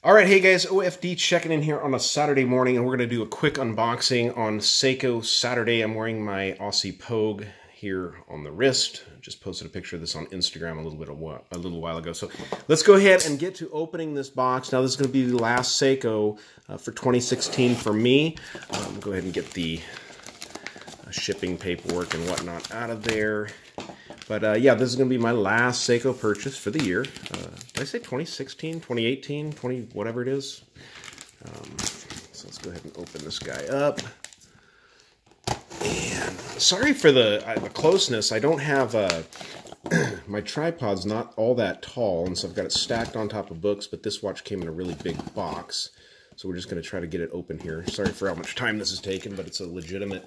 All right, hey guys, OFD checking in here on a Saturday morning, and we're going to do a quick unboxing on Seiko Saturday. I'm wearing my Aussie Pogue here on the wrist. Just posted a picture of this on Instagram a little while ago. So let's go ahead and get to opening this box. Now this is going to be the last Seiko for 2016 for me. Go ahead and get the shipping paperwork and whatnot out of there. But yeah, this is going to be my last Seiko purchase for the year. Did I say 2016, 2018, 20, whatever it is? So let's go ahead and open this guy up. And sorry for the closeness. I don't have, my tripod's not all that tall, and so I've got it stacked on top of books, but this watch came in a really big box. So we're just going to try to get it open here. Sorry for how much time this has taken, but it's a legitimate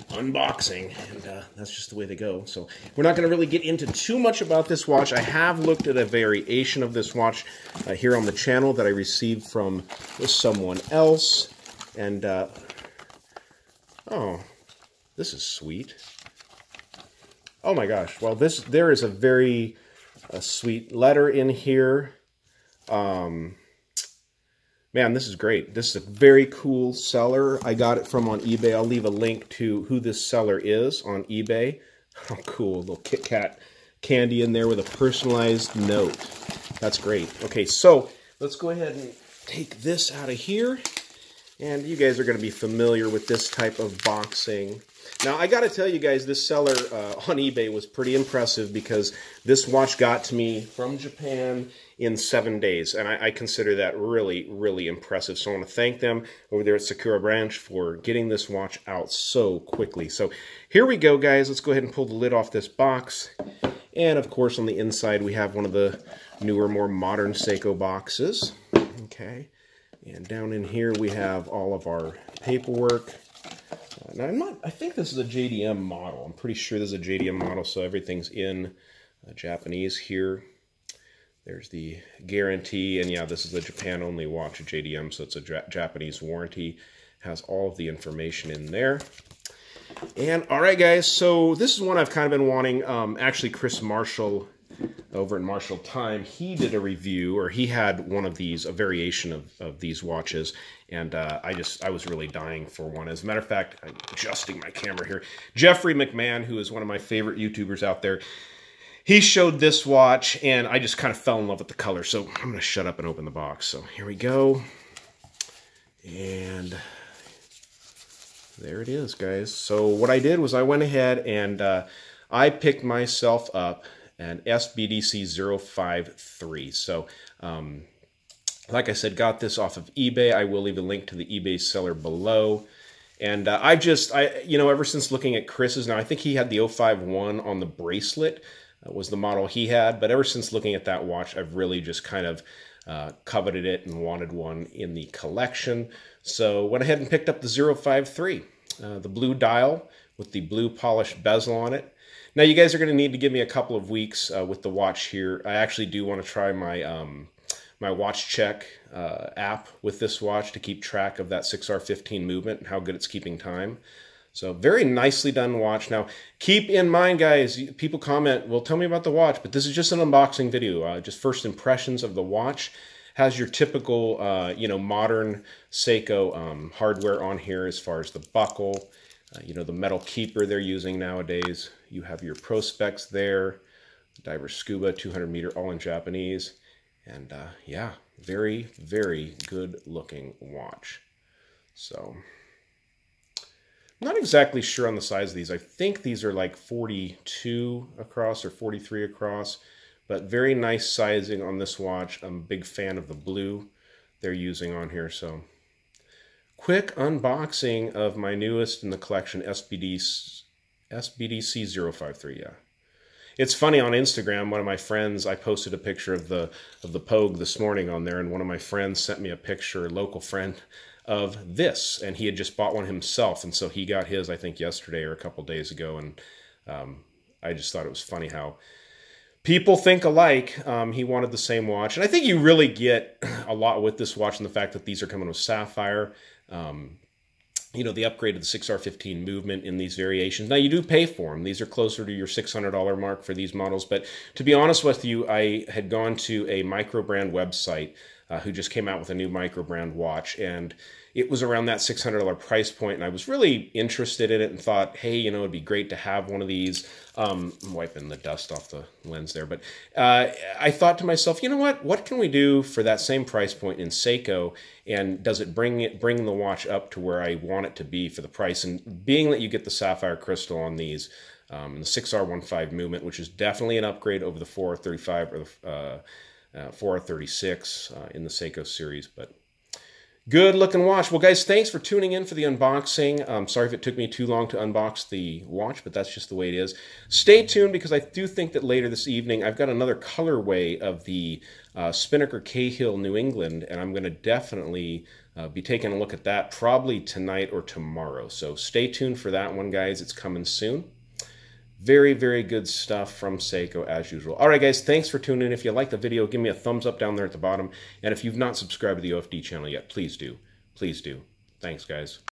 unboxing, and that's just the way they go. So we're not going to really get into too much about this watch. I have looked at a variation of this watch here on the channel that I received from someone else. And, oh, this is sweet. Oh my gosh. Well, there is a very sweet letter in here. Man, this is great. This is a very cool seller. I got it from on eBay. I'll leave a link to who this seller is on eBay. Oh, cool. A little Kit Kat candy in there with a personalized note. That's great. Okay, so let's go ahead and take this out of here. And you guys are going to be familiar with this type of boxing. Now, I got to tell you guys, this seller on eBay was pretty impressive because this watch got to me from Japan in 7 days, and I consider that really, really impressive. So I want to thank them over there at Sakura Branch for getting this watch out so quickly. So here we go, guys. Let's go ahead and pull the lid off this box. And, of course, on the inside, we have one of the newer, more modern Seiko boxes. Okay. And down in here, we have all of our paperwork. Now, I think this is a JDM model. I'm pretty sure this is a JDM model, so everything's in Japanese here. There's the guarantee, and yeah, this is a Japan-only watch, a JDM, so it's a Japanese warranty. Has all of the information in there. And, all right, guys, so this is one I've kind of been wanting. Actually, Chris Marshall over at Marshall Time, he did a review, or he had one of these, a variation of these watches, and I was really dying for one. As a matter of fact, I'm adjusting my camera here. Jeffrey McMahon, who is one of my favorite YouTubers out there, he showed this watch, and I just kind of fell in love with the color, so I'm going to shut up and open the box. So here we go, and there it is, guys. So what I did was I went ahead and I picked myself up an SBDC 053. So, like I said, got this off of eBay. I will leave a link to the eBay seller below. And ever since looking at Chris's, now I think he had the 051 on the bracelet, was the model he had. But ever since looking at that watch, I've really just kind of coveted it and wanted one in the collection. So went ahead and picked up the 053, the blue dial with the blue polished bezel on it. Now, you guys are going to need to give me a couple of weeks with the watch here. I actually do want to try my my Watch Check app with this watch to keep track of that 6R15 movement and how good it's keeping time. So, very nicely done watch. Now, keep in mind, guys, people comment, well, tell me about the watch, but this is just an unboxing video, just first impressions of the watch. Has your typical, modern Seiko hardware on here as far as the buckle, the metal keeper they're using nowadays. You have your Pro Specs there, Diver Scuba, 200 meter, all in Japanese. And yeah, very, very good looking watch. So, I'm not exactly sure on the size of these. I think these are like 42 across or 43 across, but very nice sizing on this watch. I'm a big fan of the blue they're using on here. So, quick unboxing of my newest in the collection, SBDC 053, yeah. It's funny, on Instagram, one of my friends, I posted a picture of the Pogue this morning on there, and one of my friends sent me a picture, a local friend, of this, and he had just bought one himself, and so he got his, I think, yesterday or a couple days ago, and I just thought it was funny how people think alike. He wanted the same watch, and I think you really get a lot with this watch, and the fact that these are coming with sapphire. The upgrade of the 6R15 movement in these variations. Now, you do pay for them. These are closer to your $600 mark for these models. But to be honest with you, I had gone to a micro brand website who just came out with a new micro brand watch, and it was around that $600 price point, and I was really interested in it and thought, hey, you know, it'd be great to have one of these. I'm wiping the dust off the lens there, but I thought to myself, you know what can we do for that same price point in Seiko, and does it bring the watch up to where I want it to be for the price? And being that you get the sapphire crystal on these, and the 6R15 movement, which is definitely an upgrade over the 4R35 or the 4R36 in the Seiko series, but good looking watch. Well, guys, thanks for tuning in for the unboxing. Sorry if it took me too long to unbox the watch, but that's just the way it is. Stay tuned, because I do think that later this evening I've got another colorway of the Spinnaker Cahill New England, and I'm going to definitely be taking a look at that probably tonight or tomorrow. So stay tuned for that one, guys. It's coming soon. Very, very good stuff from Seiko as usual. All right, guys, thanks for tuning in. If you like the video, give me a thumbs up down there at the bottom. And if you've not subscribed to the OFD channel yet, please do. Please do. Thanks, guys.